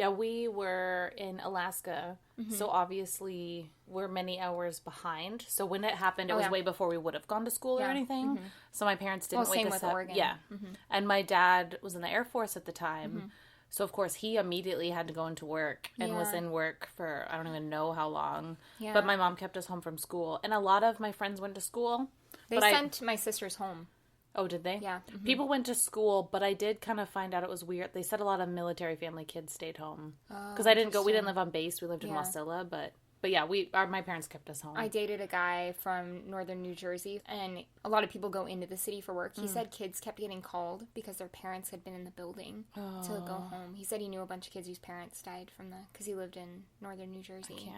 Yeah, we were in Alaska, so obviously we're many hours behind. So when it happened, it was way before we would have gone to school or anything. So my parents didn't wake us up. Oregon. Yeah. And my dad was in the Air Force at the time. So, of course, he immediately had to go into work and was in work for I don't even know how long. Yeah. But my mom kept us home from school. And a lot of my friends went to school. They sent my sisters home. Oh, did they? Yeah. People went to school, but I did kind of find out it was weird. They said a lot of military family kids stayed home. Because I didn't go. We didn't live on base. We lived in Wasilla, but yeah, my parents kept us home. I dated a guy from northern New Jersey, and a lot of people go into the city for work. He said kids kept getting called because their parents had been in the building to go home. He said he knew a bunch of kids whose parents died because he lived in northern New Jersey.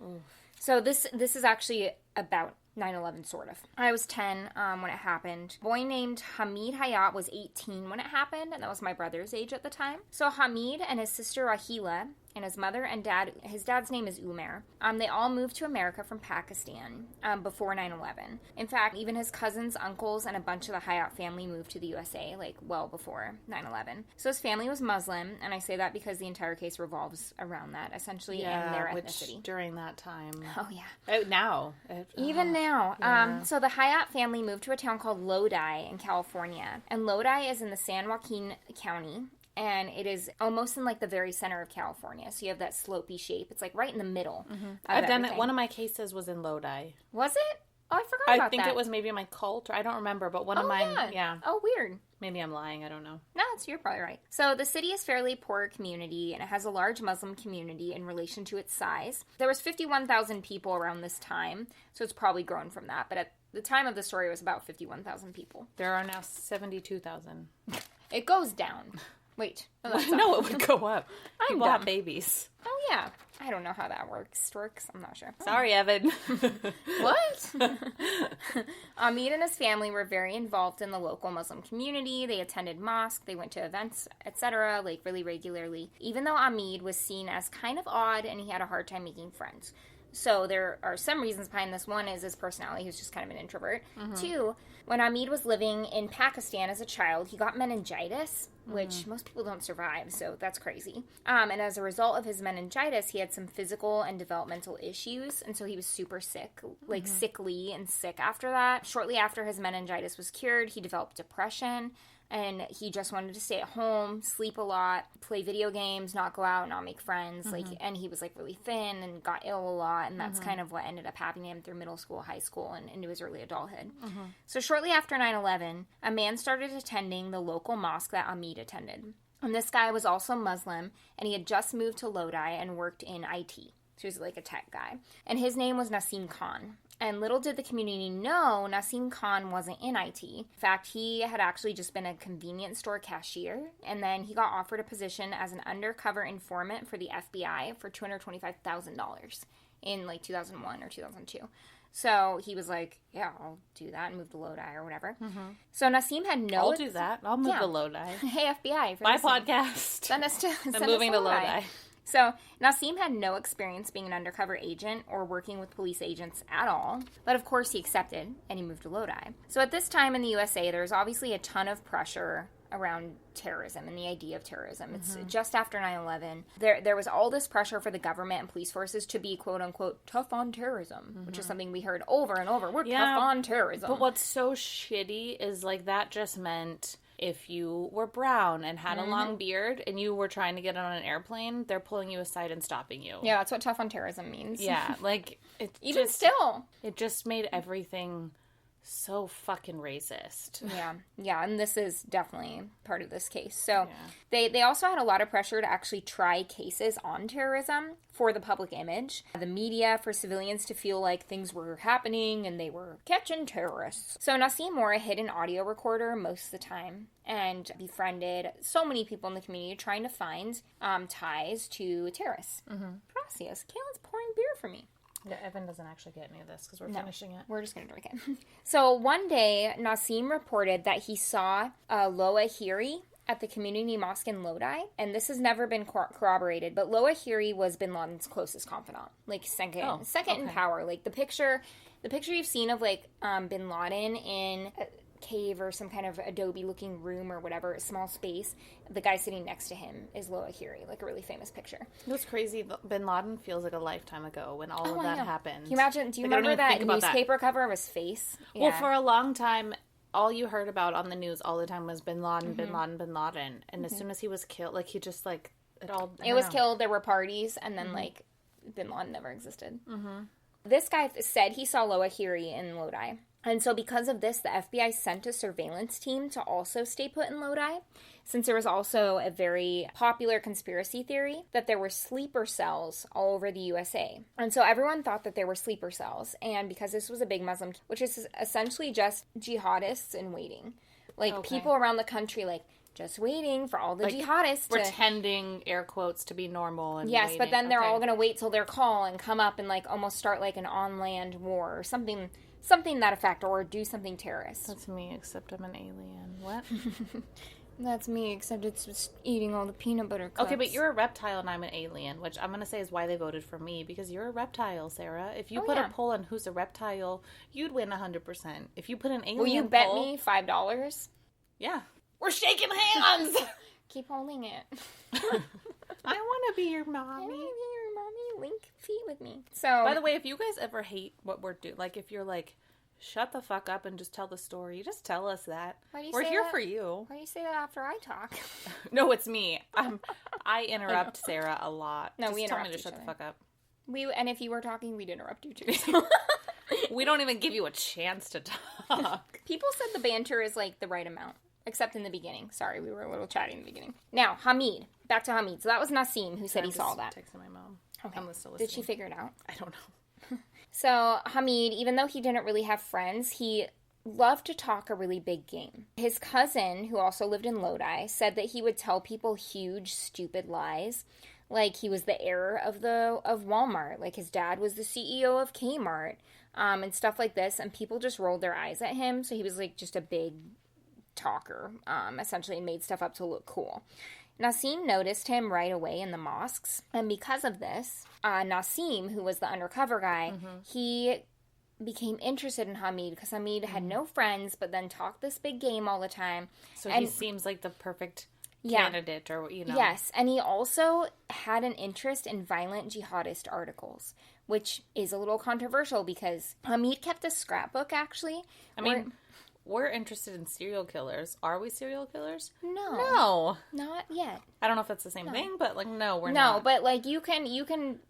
Oof. So this is actually about 9/11, sort of. I was 10 when it happened. A boy named Hamid Hayat was 18 when it happened, and that was my brother's age at the time. So Hamid and his sister Rahila and his mother and dad, his dad's name is Umair, they all moved to America from Pakistan before 9/11. In fact, even his cousins, uncles, and a bunch of the Hayat family moved to the USA, like, well before 9/11. So his family was Muslim, and I say that because the entire case revolves around that, essentially, and their ethnicity. Which, during that time. Oh, yeah. Now. Even now. Yeah. So the Hayat family moved to a town called Lodi in California. And Lodi is in the San Joaquin County. And it is almost in, like, the very center of California. So you have that slopey shape. It's, like, right in the middle. I've done it. One of my cases was in Lodi. Was it? Oh, I forgot about that. I think it was maybe my cult, or I don't remember, but one of mine, yeah. Oh, weird. Maybe I'm lying, I don't know. No, you're probably right. So the city is a fairly poor community, and it has a large Muslim community in relation to its size. There was 51,000 people around this time, so it's probably grown from that, but at the time of the story, it was about 51,000 people. There are now 72,000. It goes down. Wait. No, it would go up. People dumb. have babies. Oh, yeah. I don't know how that works. I'm not sure. Sorry, Evan. What? Hamid and his family were very involved in the local Muslim community. They attended mosque, they went to events, etc., like really regularly, even though Hamid was seen as kind of odd and he had a hard time making friends. So there are some reasons behind this. One is his personality. He was just kind of an introvert. Two, when Hamid was living in Pakistan as a child, he got meningitis, which most people don't survive, so that's crazy. And as a result of his meningitis, he had some physical and developmental issues, and so he was super sick, like sickly and sick after that. Shortly after his meningitis was cured, he developed depression, and he just wanted to stay at home, sleep a lot, play video games, not go out, not make friends. And he was, like, really thin and got ill a lot. And that's kind of what ended up happening to him through middle school, high school, and into his early adulthood. So shortly after 9/11, a man started attending the local mosque that Hamid attended. And this guy was also Muslim, and he had just moved to Lodi and worked in IT. So he was, like, a tech guy. And his name was Nasim Khan. And little did the community know, Nasim Khan wasn't in IT. In fact, he had actually just been a convenience store cashier, and then he got offered a position as an undercover informant for the FBI for $225,000 in, like, 2001 or 2002. So he was like, yeah, I'll do that and move to Lodi or whatever. So Nasim had no... I'll do that. I'll move to Lodi. Hey, FBI. My podcast. Send us to I'm moving to Lodi. So, Nasim had no experience being an undercover agent or working with police agents at all, but of course he accepted, and he moved to Lodi. So at this time in the USA, there's obviously a ton of pressure around terrorism and the idea of terrorism. It's just after 9/11. There was all this pressure for the government and police forces to be, quote-unquote, tough on terrorism, which is something we heard over and over. We're tough on terrorism. But what's so shitty is, like, that just meant... if you were brown and had a long beard and you were trying to get on an airplane, they're pulling you aside and stopping you. Yeah, that's what tough on terrorism means. Yeah, like, it even still. It just made everything so fucking racist. Yeah, and this is definitely part of this case. So they also had a lot of pressure to actually try cases on terrorism for the public image, the media, for civilians to feel like things were happening and they were catching terrorists. So Nasim wore a hidden audio recorder most of the time and befriended so many people in the community trying to find ties to terrorists. Gracias. Kaylin's pouring beer for me. Yeah, Evan doesn't actually get any of this because we're finishing it. We're just going to drink it. So one day, Nasim reported that he saw Loa Hiri at the community mosque in Lodi, and this has never been corroborated, but Loa Hiri was bin Laden's closest confidant, like second in power. Like the picture you've seen of, like, bin Laden in cave or some kind of adobe-looking room or whatever, a small space. The guy sitting next to him is Loahiri, like a really famous picture. It was crazy. Bin Laden feels like a lifetime ago when all of that happened. Can you imagine? Do you remember that newspaper cover of his face? Yeah. Well, for a long time, all you heard about on the news all the time was Bin Laden, Bin Laden, Bin Laden. And as soon as he was killed, like, he just, like, it was killed, there were parties, and then, like, Bin Laden never existed. This guy said he saw Loahiri in Lodi. And so because of this, the FBI sent a surveillance team to also stay put in Lodi, since there was also a very popular conspiracy theory that there were sleeper cells all over the USA. And so everyone thought that there were sleeper cells, and because this was a big Muslim, which is essentially just jihadists in waiting. Like, people around the country, like, just waiting for all the jihadists pretending, air quotes, to be normal and yes, waiting. But then they're all going to wait till their call and come up and, like, almost start, like, an on-land war or something that effect, or do something terrorist. That's me, except I'm an alien. What? That's me, except it's just eating all the peanut butter cups. Okay, but you're a reptile and I'm an alien, which I'm going to say is why they voted for me, because you're a reptile, Sarah. If you put a poll on who's a reptile, you'd win 100%. If you put an alien will you bet me $5? Yeah. We're shaking hands! Keep holding it. I want to be your mommy. I want to be your mommy. Link feet with me. So, by the way, if you guys ever hate what we're doing, like if you're like, shut the fuck up and just tell the story, just tell us that. We're here for you. Why do you say that after I talk? No, it's me. I interrupt Sarah a lot. No, just we interrupt tell me to shut the fuck up. And if you were talking, we'd interrupt you too. So. We don't even give you a chance to talk. People said the banter is like the right amount. Except in the beginning. Sorry, we were a little chatty in the beginning. Now, Hamid. Back to Hamid. So that was Nassim who said he saw that. Texting my mom. Okay. I'm still listening. Did she figure it out? I don't know. So Hamid, even though he didn't really have friends, he loved to talk a really big game. His cousin, who also lived in Lodi, said that he would tell people huge, stupid lies. Like he was the heir of Walmart. Like his dad was the CEO of Kmart. And stuff like this. And people just rolled their eyes at him. So he was like just a big talker, essentially, and made stuff up to look cool. Nassim noticed him right away in the mosques, and because of this, Nassim, who was the undercover guy, he became interested in Hamid because Hamid had no friends, but then talked this big game all the time. So he seems like the perfect candidate, or you know. Yes, and he also had an interest in violent jihadist articles, which is a little controversial because Hamid kept a scrapbook, actually. We're interested in serial killers. Are we serial killers? No. Not yet. I don't know if that's the same thing, but, like, no, we're not. No, but, like, you can,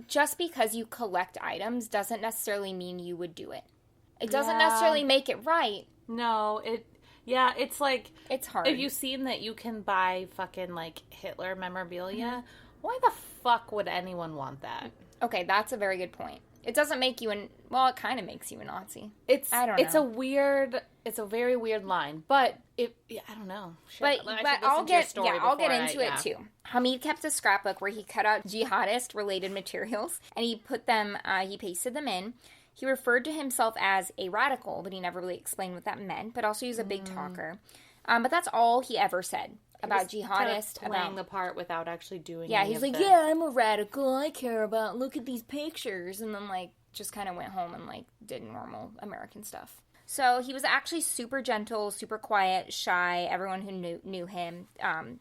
just because you collect items doesn't necessarily mean you would do it. It doesn't necessarily make it right. No, it's like... It's hard. If you've seen that you can buy fucking, like, Hitler memorabilia, why the fuck would anyone want that? Okay, that's a very good point. It doesn't make you it kind of makes you a Nazi. I don't know. It's a very weird line, but I don't know. But I'll get into it too. Hamid kept a scrapbook where he cut out jihadist related materials and he put them, he pasted them in. He referred to himself as a radical, but he never really explained what that meant, but also he was a big talker. But that's all he ever said about jihadist. Playing the part without actually doing he's like, I'm a radical, I care about, look at these pictures, and then, like, just kind of went home and, like, did normal American stuff. So he was actually super gentle, super quiet, shy. Everyone who knew him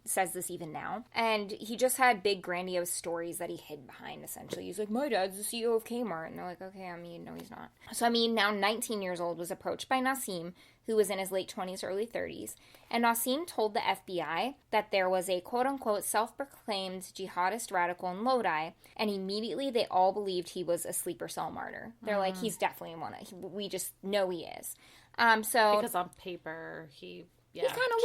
says this even now. And he just had big, grandiose stories that he hid behind, essentially. He's like, my dad's the CEO of Kmart. And they're like, okay, no, he's not. So now 19 years old, was approached by Nassim, who was in his late 20s, early 30s. And Nassim told the FBI that there was a quote-unquote self-proclaimed jihadist radical in Lodi, and immediately they all believed he was a sleeper cell martyr. They're like, he's definitely one. We just know he is. Because on paper, he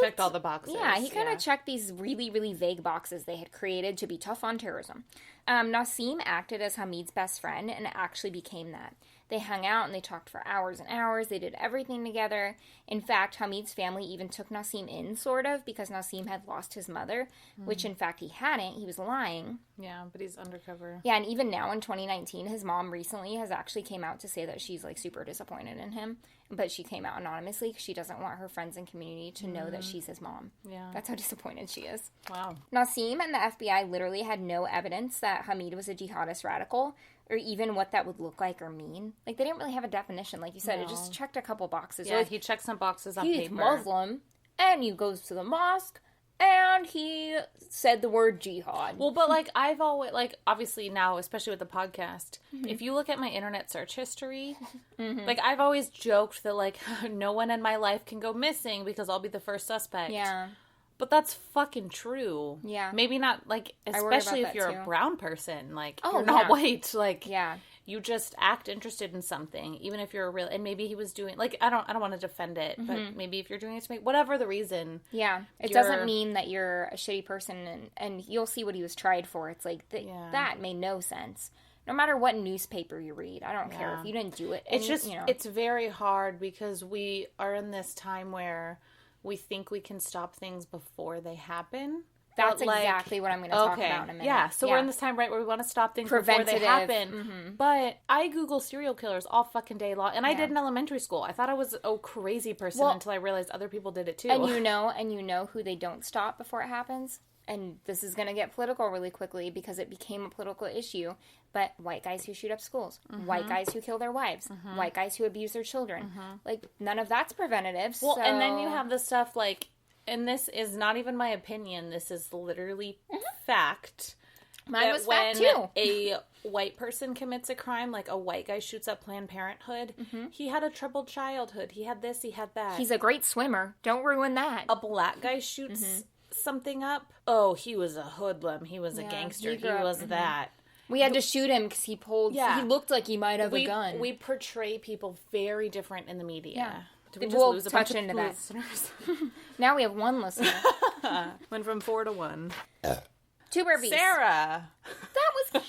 checked all the boxes. Yeah, he kind of checked these really, really vague boxes they had created to be tough on terrorism. Nassim acted as Hamid's best friend and actually became that. They hung out and they talked for hours and hours. They did everything together. In fact, Hamid's family even took Nassim in, sort of, because Nassim had lost his mother, which in fact he hadn't. He was lying. Yeah, but he's undercover. Yeah, and even now in 2019, his mom recently has actually came out to say that she's, like, super disappointed in him. But she came out anonymously because she doesn't want her friends and community to know that she's his mom. Yeah. That's how disappointed she is. Wow. Nassim and the FBI literally had no evidence that Hamid was a jihadist radical. or even what that would look like or mean. Like, they didn't really have a definition. Like you said, it just checked a couple boxes. Yeah, like, he checked some boxes on paper. He's Muslim, and he goes to the mosque, and he said the word jihad. Well, but, like, I've always, like, obviously now, especially with the podcast, if you look at my internet search history, like, I've always joked that, like, no one in my life can go missing because I'll be the first suspect. Yeah. But that's fucking true. Yeah. Maybe not, like, especially if you're a brown person. Like, you're not white. Like, you just act interested in something, even if you're a real, and maybe he was doing, like, I don't want to defend it, but maybe if you're doing it to make, whatever the reason. Yeah. It doesn't mean that you're a shitty person, and you'll see what he was tried for. It's like, that made no sense. No matter what newspaper you read, I don't care if you didn't do it. It's just, it's very hard because we are in this time where we think we can stop things before they happen. That's exactly what I'm going to talk about in a minute. Yeah, so we're in this time, right, where we want to stop things before they happen. But I Google serial killers all fucking day long, and I did in elementary school. I thought I was a crazy person until I realized other people did it too. And you know who they don't stop before it happens? And this is going to get political really quickly because it became a political issue. But white guys who shoot up schools, white guys who kill their wives, white guys who abuse their children. Like, none of that's preventative. Well, and then you have the stuff like, and this is not even my opinion, this is literally fact. Mine was fact too. A white person commits a crime, like a white guy shoots up Planned Parenthood, he had a troubled childhood. He had this, he had that. He's a great swimmer. Don't ruin that. A black guy shoots something up. Oh, he was a hoodlum. He was a gangster. He was that. We had to shoot him because he pulled... Yeah. He looked like he might have a gun. We portray people very different in the media. Yeah. Did we just lose a bunch of that. Now we have one listener. Went from 4 to 1. 2 burpees. Sarah! That was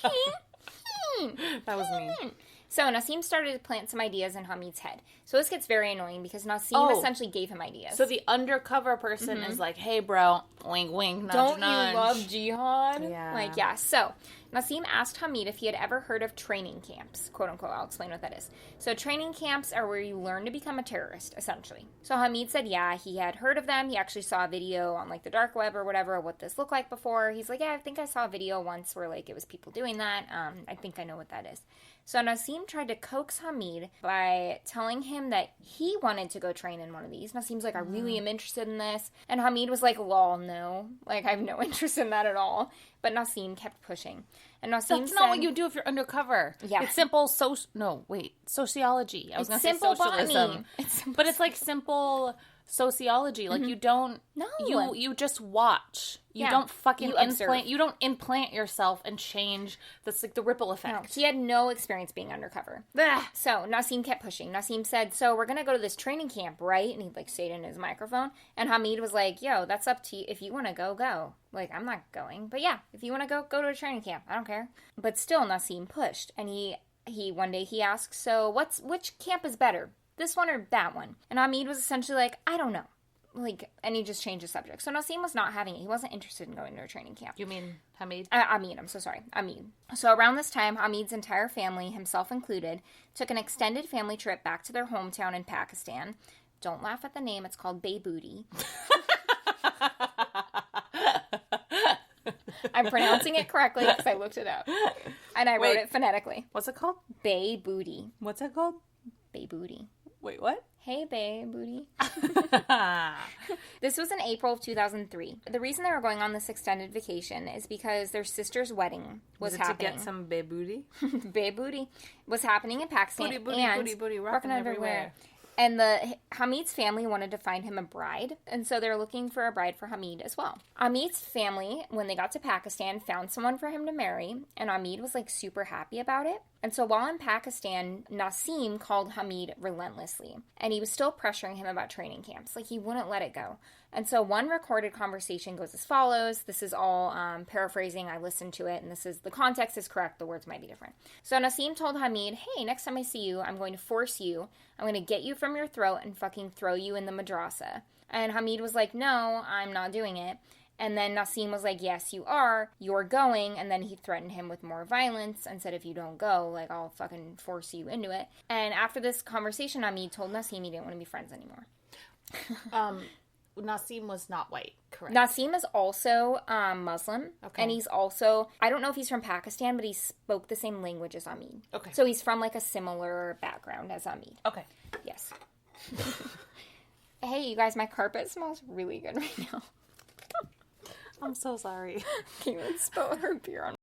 mean. That was mean. So Nasim started to plant some ideas in Hamid's head. So this gets very annoying because Nasim essentially gave him ideas. So the undercover person is like, hey, bro, wink, wink, nudge, Don't nudge. you love jihad? Yeah. Like, yeah. So Nasim asked Hamid if he had ever heard of training camps, quote unquote. I'll explain what that is. So training camps are where you learn to become a terrorist, essentially. So Hamid said, yeah, he had heard of them. He actually saw a video on, like, the dark web or whatever of what this looked like before. He's like, yeah, I think I saw a video once where, like, it was people doing that. I think I know what that is. So Nasim tried to coax Hamid by telling him that he wanted to go train in one of these. Nasim's like, I really am interested in this. And Hamid was like, lol, no. Like, I have no interest in that at all. But Nasim kept pushing. And Nasim That's not what you do if you're undercover. Yeah. It's simple sociology. I was going to say socialism. But it's like simple sociology. Like, you don't... No. You just watch. You don't fucking implant... You don't implant yourself and change... That's like the ripple effect. No, he had no experience being undercover. So Nasim kept pushing. Nasim said, so we're going to go to this training camp, right? And he'd, like, say it in his microphone. And Hamid was like, yo, that's up to you. If you want to go, go. Like, I'm not going. But yeah, if you want to go to a training camp. I don't care. But still, Nasim pushed. And he one day he asked, so which camp is better? This one or that one? And Hamid was essentially like, I don't know. Like, and he just changed the subject. So Nasim was not having it. He wasn't interested in going to a training camp. You mean Hamid? Hamid, I'm so sorry. Hamid. So around this time, Hamid's entire family, himself included, took an extended family trip back to their hometown in Pakistan. Don't laugh at the name. It's called Bay Booty. I'm pronouncing it correctly because I looked it up. And I wrote it phonetically. What's it called? Bay Booty. What's it called? Bay Booty. Wait, what? Hey, Bay Booty. This was in April of 2003. The reason they were going on this extended vacation is because their sister's wedding was happening. To get some Bay Booty? Bay Booty was happening in Pakistan. Booty, booty, and booty, booty, rocking everywhere. And Hamid's family wanted to find him a bride, and so they're looking for a bride for Hamid as well. Hamid's family, when they got to Pakistan, found someone for him to marry, and Hamid was, like, super happy about it. And so while in Pakistan, Nasim called Hamid relentlessly, and he was still pressuring him about training camps. Like, he wouldn't let it go. And so one recorded conversation goes as follows. This is all paraphrasing. I listened to it, and the context is correct. The words might be different. So Nasim told Hamid, hey, next time I see you, I'm going to force you. I'm going to get you from your throat and fucking throw you in the madrasa. And Hamid was like, no, I'm not doing it. And then Nasim was like, yes, you are. You're going. And then he threatened him with more violence and said, if you don't go, like, I'll fucking force you into it. And after this conversation, Hamid told Nasim he didn't want to be friends anymore. Nasim was not white, correct? Nasim is also Muslim. Okay. And he's also, I don't know if he's from Pakistan, but he spoke the same language as Hamid. Okay. So he's from, like, a similar background as Hamid. Okay. Yes. Hey, you guys, my carpet smells really good right now. I'm so sorry. Caitlin spilled her beer on